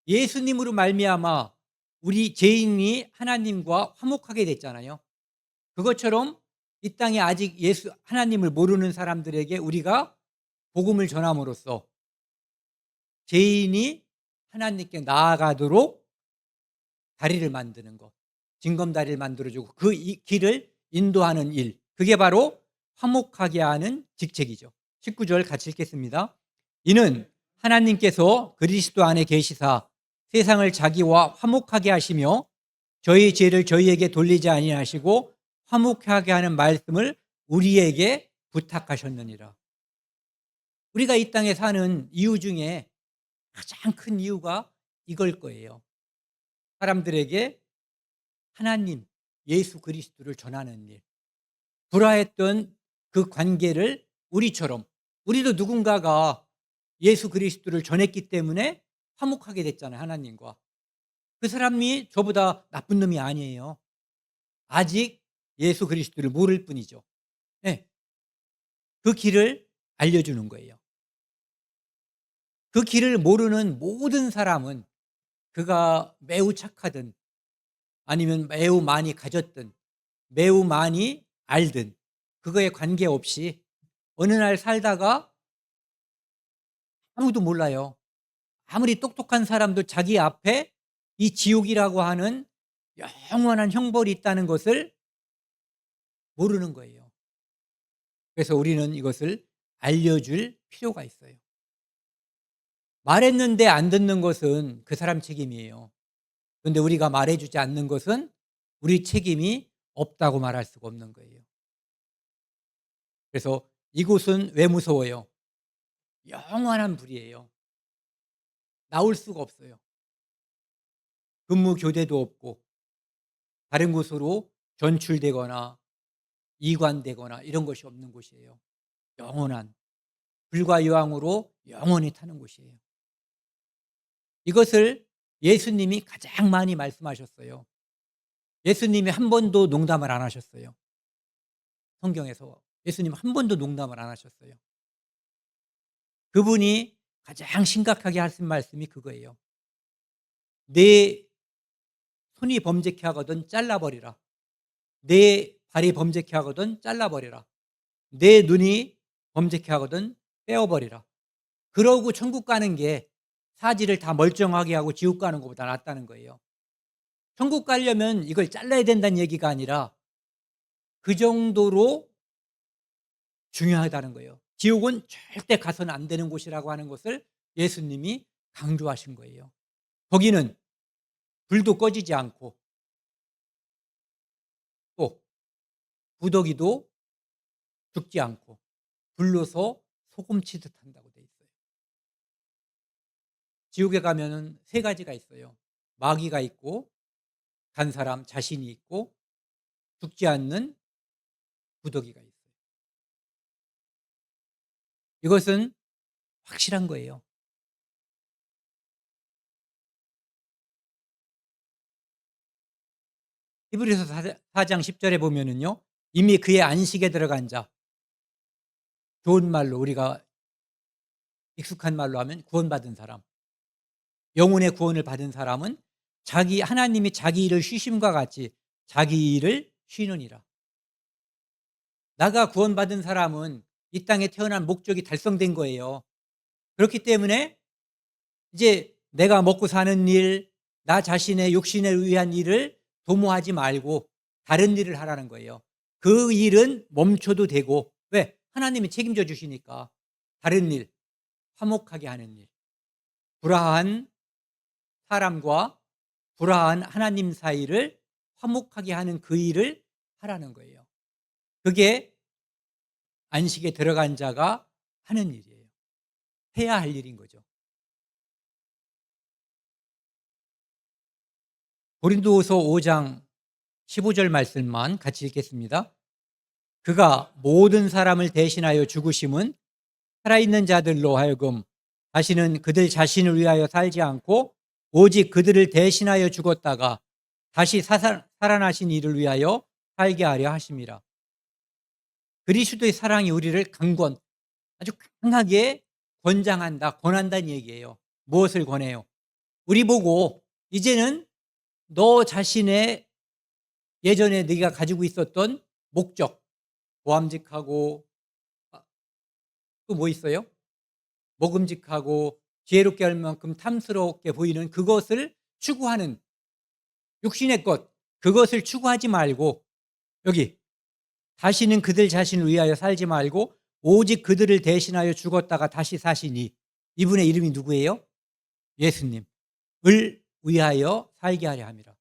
예수님으로 말미암아 우리 죄인이 하나님과 화목하게 됐잖아요. 그것처럼 이 땅에 아직 예수 하나님을 모르는 사람들에게 우리가 복음을 전함으로써 죄인이 하나님께 나아가도록 다리를 만드는 것, 징검다리를 만들어주고 그 길을 인도하는 일, 그게 바로 화목하게 하는 직책이죠. 19절 같이 읽겠습니다. 이는 하나님께서 그리스도 안에 계시사 세상을 자기와 화목하게 하시며 저희 죄를 저희에게 돌리지 아니하시고 화목하게 하는 말씀을 우리에게 부탁하셨느니라. 우리가 이 땅에 사는 이유 중에 가장 큰 이유가 이걸 거예요. 사람들에게 하나님, 예수 그리스도를 전하는 일. 불화했던 그 관계를 우리처럼, 우리도 누군가가 예수 그리스도를 전했기 때문에 화목하게 됐잖아요, 하나님과. 그 사람이 저보다 나쁜 놈이 아니에요. 아직 예수 그리스도를 모를 뿐이죠. 네. 그 길을 알려주는 거예요. 그 길을 모르는 모든 사람은 그가 매우 착하든 아니면 매우 많이 가졌든 매우 많이 알든 그거에 관계없이 어느 날 살다가 아무도 몰라요. 아무리 똑똑한 사람도 자기 앞에 이 지옥이라고 하는 영원한 형벌이 있다는 것을 모르는 거예요. 그래서 우리는 이것을 알려줄 필요가 있어요. 말했는데 안 듣는 것은 그 사람 책임이에요. 그런데 우리가 말해주지 않는 것은 우리 책임이 없다고 말할 수가 없는 거예요. 그래서 이곳은 왜 무서워요? 영원한 불이에요. 나올 수가 없어요. 근무 교대도 없고 다른 곳으로 전출되거나 이관되거나 이런 것이 없는 곳이에요. 영원한 불과 유황으로 영원히 타는 곳이에요. 이것을 예수님이 가장 많이 말씀하셨어요. 예수님이 한 번도 농담을 안 하셨어요. 성경에서 예수님 한 번도 농담을 안 하셨어요. 그분이 가장 심각하게 하신 말씀이 그거예요. 내 손이 범죄케 하거든 잘라버리라. 내 발이 범죄케 하거든 잘라버리라. 내 눈이 범죄케 하거든 떼어버리라. 그러고 천국 가는 게 사지를 다 멀쩡하게 하고 지옥 가는 것보다 낫다는 거예요. 천국 가려면 이걸 잘라야 된다는 얘기가 아니라 그 정도로 중요하다는 거예요. 지옥은 절대 가서는 안 되는 곳이라고 하는 것을 예수님이 강조하신 거예요. 거기는 불도 꺼지지 않고 또 구더기도 죽지 않고 불로서 소금치듯 한다고 돼 있어요. 지옥에 가면은 세 가지가 있어요. 마귀가 있고 간 사람 자신이 있고 죽지 않는 구더기가 있어요. 이것은 확실한 거예요. 히브리서 4장 10절에 보면은요. 이미 그의 안식에 들어간 자, 좋은 말로 우리가 익숙한 말로 하면 구원받은 사람, 영혼의 구원을 받은 사람은 자기 하나님이 자기 일을 쉬심과 같이 자기 일을 쉬느니라. 나가 구원받은 사람은 이 땅에 태어난 목적이 달성된 거예요. 그렇기 때문에 이제 내가 먹고 사는 일, 나 자신의 육신을 위한 일을 도모하지 말고 다른 일을 하라는 거예요. 그 일은 멈춰도 되고, 왜? 하나님이 책임져 주시니까. 다른 일, 화목하게 하는 일, 불화한 사람과 불화한 하나님 사이를 화목하게 하는 그 일을 하라는 거예요. 그게 안식에 들어간 자가 하는 일이에요. 해야 할 일인 거죠. 고린도후서 5장 15절 말씀만 같이 읽겠습니다. 그가 모든 사람을 대신하여 죽으심은 살아있는 자들로 하여금 다시는 그들 자신을 위하여 살지 않고 오직 그들을 대신하여 죽었다가 다시 살아나신 이를 위하여 살게 하려 하심이라. 그리스도의 사랑이 우리를 아주 강하게 권장한다, 권한다는 얘기예요. 무엇을 권해요? 우리 보고 이제는 너 자신의 예전에 네가 가지고 있었던 목적, 보암직하고 또 뭐 있어요? 먹음직하고 지혜롭게 할 만큼 탐스럽게 보이는 그것을 추구하는 육신의 것, 그것을 추구하지 말고 여기 다시는 그들 자신을 위하여 살지 말고 오직 그들을 대신하여 죽었다가 다시 사시니, 이분의 이름이 누구예요? 예수님을 위하여 살게 하려 함이라.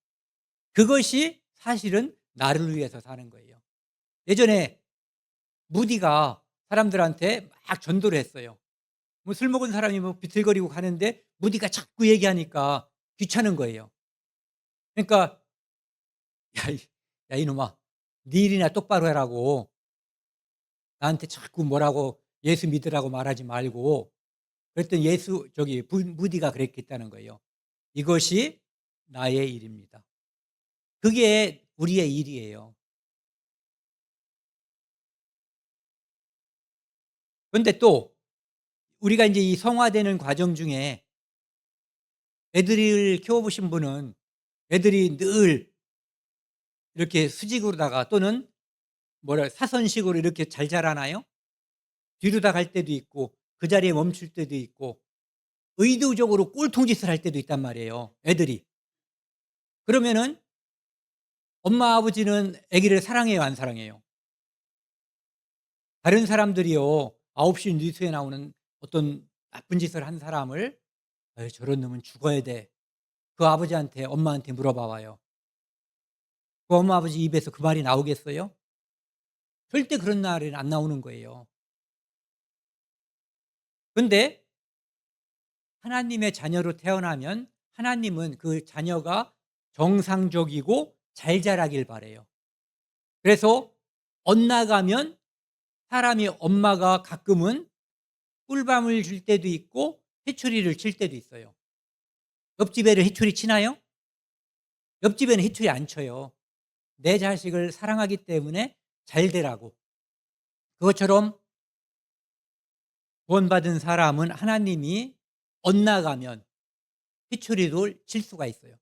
그것이 사실은 나를 위해서 사는 거예요. 예전에 무디가 사람들한테 막 전도를 했어요. 뭐 술 먹은 사람이 뭐 비틀거리고 가는데 무디가 자꾸 얘기하니까 귀찮은 거예요. 그러니까 야, 야 이놈아, 네 일이나 똑바로 해라고, 나한테 자꾸 뭐라고 예수 믿으라고 말하지 말고. 그랬더니 무디가 그랬겠다는 거예요. 이것이 나의 일입니다. 그게 우리의 일이에요. 그런데 또 우리가 이제 이 성화되는 과정 중에 애들을 키워보신 분은 애들이 늘 이렇게 수직으로다가 또는 사선식으로 이렇게 잘 자라나요? 뒤로 다 갈 때도 있고 그 자리에 멈출 때도 있고 의도적으로 꼴통짓을 할 때도 있단 말이에요, 애들이. 그러면은 엄마 아버지는 아기를 사랑해요, 안 사랑해요? 다른 사람들이요, 9시 뉴스에 나오는 어떤 나쁜 짓을 한 사람을 "에이 저런 놈은 죽어야 돼." 그 아버지한테 엄마한테 물어봐 봐요. 그 엄마 아버지 입에서 그 말이 나오겠어요? 절대 그런 말은 안 나오는 거예요. 근데 하나님의 자녀로 태어나면 하나님은 그 자녀가 정상적이고 잘 자라길 바라요. 그래서 엇나가면 사람이 엄마가 가끔은 꿀밤을 줄 때도 있고 회초리를 칠 때도 있어요. 옆집 애를 회초리 치나요? 옆집 애는 회초리 안 쳐요. 내 자식을 사랑하기 때문에 잘 되라고. 그것처럼 구원받은 사람은 하나님이 엇나가면 회초리를 칠 수가 있어요.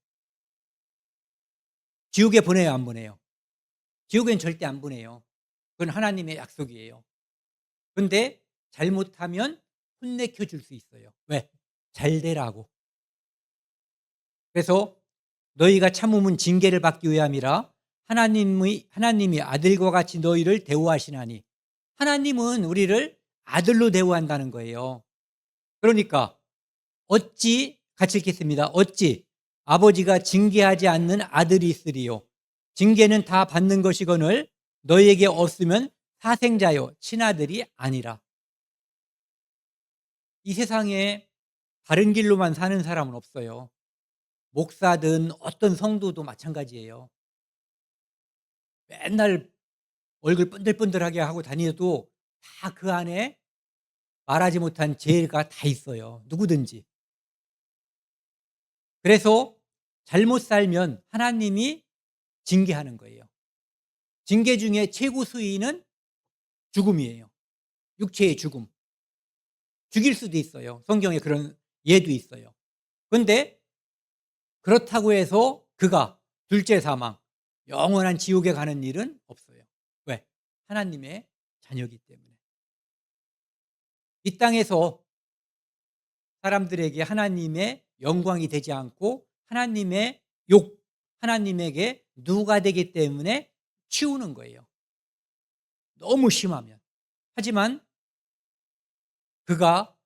지옥에 보내요, 안 보내요? 지옥엔 절대 안 보내요. 그건 하나님의 약속이에요. 근데 잘못하면 혼내켜 줄 수 있어요. 왜? 잘 되라고. 그래서 너희가 참음은 징계를 받기 위함이라 하나님이 아들과 같이 너희를 대우하시나니. 하나님은 우리를 아들로 대우한다는 거예요. 그러니까 어찌 같이 읽겠습니다. 어찌 아버지가 징계하지 않는 아들이 있으리요. 징계는 다 받는 것이거늘 너희에게 없으면 사생자요 친아들이 아니라. 이 세상에 바른 길로만 사는 사람은 없어요. 목사든 어떤 성도도 마찬가지예요. 맨날 얼굴 번들번들하게 하고 다녀도 다 그 안에 말하지 못한 죄가 다 있어요, 누구든지. 그래서 잘못 살면 하나님이 징계하는 거예요. 징계 중에 최고 수위는 죽음이에요. 육체의 죽음. 죽일 수도 있어요. 성경에 그런 예도 있어요. 그런데 그렇다고 해서 그가 둘째 사망, 영원한 지옥에 가는 일은 없어요. 왜? 하나님의 자녀이기 때문에. 이 땅에서 사람들에게 하나님의 영광이 되지 않고 하나님의 하나님에게 누가 되기 때문에 치우는 거예요, 너무 심하면. 하지만 그가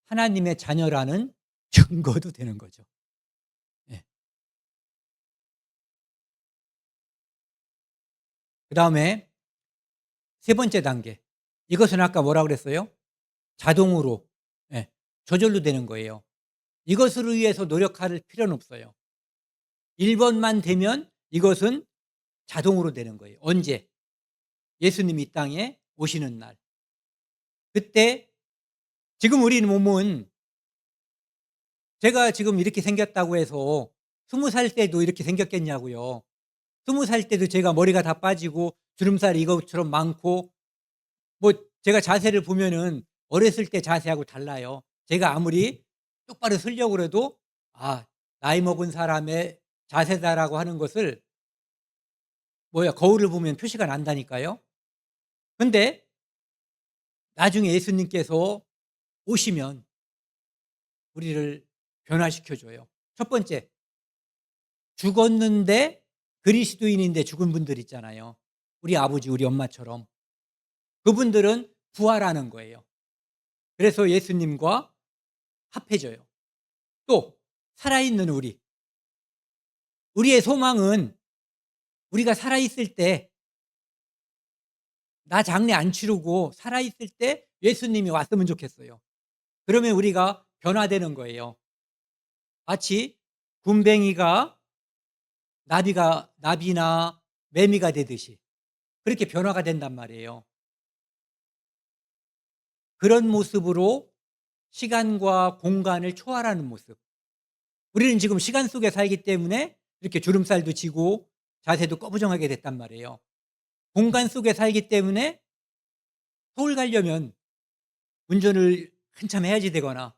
하나님의 자녀라는 증거도 되는 거죠. 예. 그다음에 세 번째 단계. 이것은 아까 뭐라 그랬어요? 자동으로, 예, 저절로 되는 거예요. 이것을 위해서 노력할 필요는 없어요. 1번만 되면 이것은 자동으로 되는 거예요. 언제? 예수님이 이 땅에 오시는 날. 그때 지금 우리 몸은 제가 지금 이렇게 생겼다고 해서 20살 때도 이렇게 생겼겠냐고요. 20살 때도 제가 머리가 다 빠지고 주름살이 이것처럼 많고 뭐 제가 자세를 보면은 어렸을 때 자세하고 달라요. 제가 아무리 똑바로 서려고 그래도 나이 먹은 사람의 자세다라고 하는 것을 거울을 보면 표시가 난다니까요. 근데 나중에 예수님께서 오시면 우리를 변화시켜 줘요. 첫 번째, 죽었는데 그리스도인인데 죽은 분들 있잖아요. 우리 아버지, 우리 엄마처럼. 그분들은 부활하는 거예요. 그래서 예수님과 합해져요. 또 살아있는 우리의 소망은 우리가 살아있을 때, 나 장례 안 치르고 살아있을 때 예수님이 왔으면 좋겠어요. 그러면 우리가 변화되는 거예요. 마치 군뱅이가 나비나 매미가 되듯이 그렇게 변화가 된단 말이에요. 그런 모습으로 시간과 공간을 초월하는 모습. 우리는 지금 시간 속에 살기 때문에 이렇게 주름살도 지고 자세도 꺼부정하게 됐단 말이에요. 공간 속에 살기 때문에 서울 가려면 운전을 한참 해야지 되거나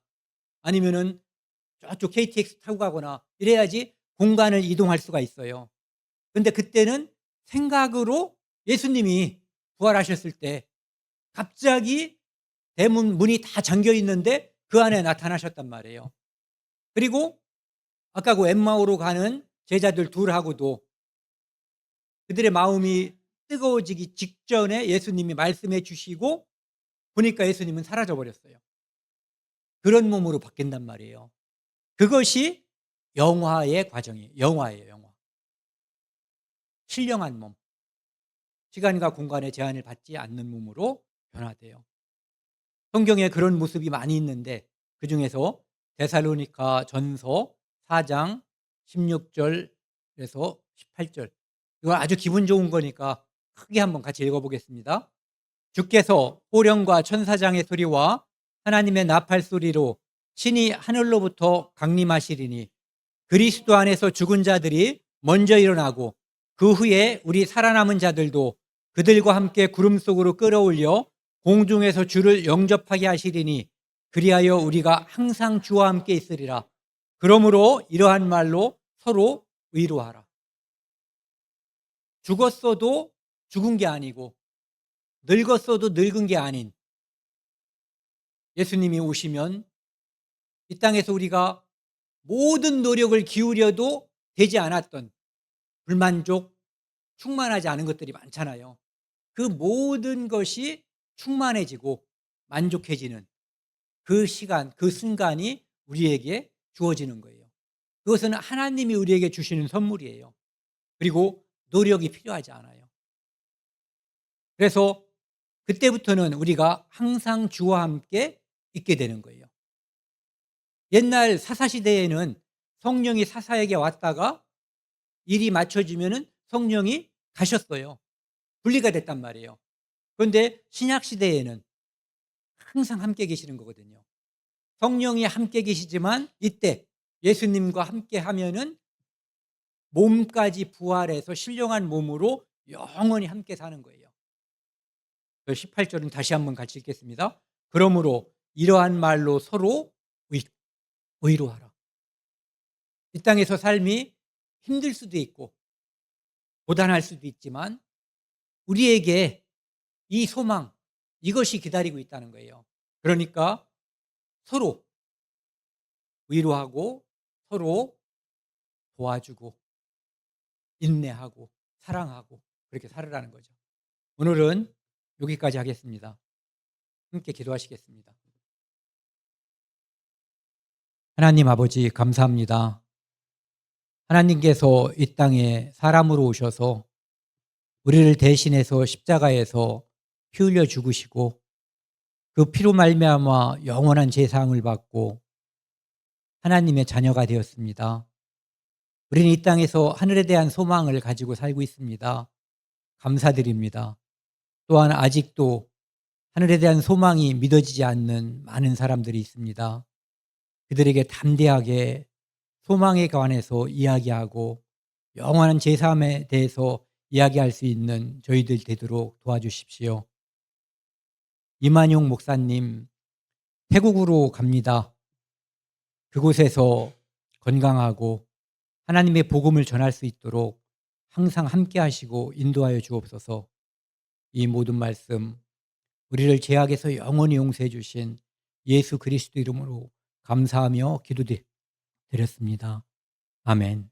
아니면은 저쪽 KTX 타고 가거나 이래야지 공간을 이동할 수가 있어요. 근데 그때는 생각으로 예수님이 부활하셨을 때 갑자기 대문 문이 다 잠겨 있는데 그 안에 나타나셨단 말이에요. 그리고 아까 그 엠마오로 가는 제자들 둘하고도 그들의 마음이 뜨거워지기 직전에 예수님이 말씀해 주시고 보니까 예수님은 사라져 버렸어요. 그런 몸으로 바뀐단 말이에요. 그것이 영화의 과정이에요. 영화. 신령한 몸. 시간과 공간의 제한을 받지 않는 몸으로 변화돼요. 성경에 그런 모습이 많이 있는데 그중에서 데살로니가 전서 4장 16절에서 18절. 이거 아주 기분 좋은 거니까 크게 한번 같이 읽어보겠습니다. 주께서 호령과 천사장의 소리와 하나님의 나팔 소리로 신이 하늘로부터 강림하시리니 그리스도 안에서 죽은 자들이 먼저 일어나고 그 후에 우리 살아남은 자들도 그들과 함께 구름 속으로 끌어올려 공중에서 주를 영접하게 하시리니 그리하여 우리가 항상 주와 함께 있으리라. 그러므로 이러한 말로 서로 위로하라. 죽었어도 죽은 게 아니고 늙었어도 늙은 게 아닌 예수님이 오시면 이 땅에서 우리가 모든 노력을 기울여도 되지 않았던 불만족, 충만하지 않은 것들이 많잖아요. 그 모든 것이 충만해지고 만족해지는 그 시간, 그 순간이 우리에게 주어지는 거예요. 그것은 하나님이 우리에게 주시는 선물이에요. 그리고 노력이 필요하지 않아요. 그래서 그때부터는 우리가 항상 주와 함께 있게 되는 거예요. 옛날 사사시대에는 성령이 사사에게 왔다가 일이 맞춰지면은 성령이 가셨어요. 분리가 됐단 말이에요. 그런데 신약시대에는 항상 함께 계시는 거거든요. 성령이 함께 계시지만 이때 예수님과 함께 하면은 몸까지 부활해서 신령한 몸으로 영원히 함께 사는 거예요. 18절은 다시 한번 같이 읽겠습니다. 그러므로 이러한 말로 서로 위로하라. 이 땅에서 삶이 힘들 수도 있고 고단할 수도 있지만 우리에게 이 소망, 이것이 기다리고 있다는 거예요. 그러니까 서로 위로하고 서로 도와주고 인내하고 사랑하고 그렇게 살으라는 거죠. 오늘은 여기까지 하겠습니다. 함께 기도하시겠습니다. 하나님 아버지 감사합니다. 하나님께서 이 땅에 사람으로 오셔서 우리를 대신해서 십자가에서 피 흘려 죽으시고 그 피로 말미암아 영원한 제사함을 받고 하나님의 자녀가 되었습니다. 우리는 이 땅에서 하늘에 대한 소망을 가지고 살고 있습니다. 감사드립니다. 또한 아직도 하늘에 대한 소망이 믿어지지 않는 많은 사람들이 있습니다. 그들에게 담대하게 소망에 관해서 이야기하고 영원한 제3에 대해서 이야기할 수 있는 저희들 되도록 도와주십시오. 이만용 목사님, 태국으로 갑니다. 그곳에서 건강하고 하나님의 복음을 전할 수 있도록 항상 함께 하시고 인도하여 주옵소서. 이 모든 말씀 우리를 죄악에서 영원히 용서해 주신 예수 그리스도 이름으로 감사하며 기도드렸습니다. 아멘.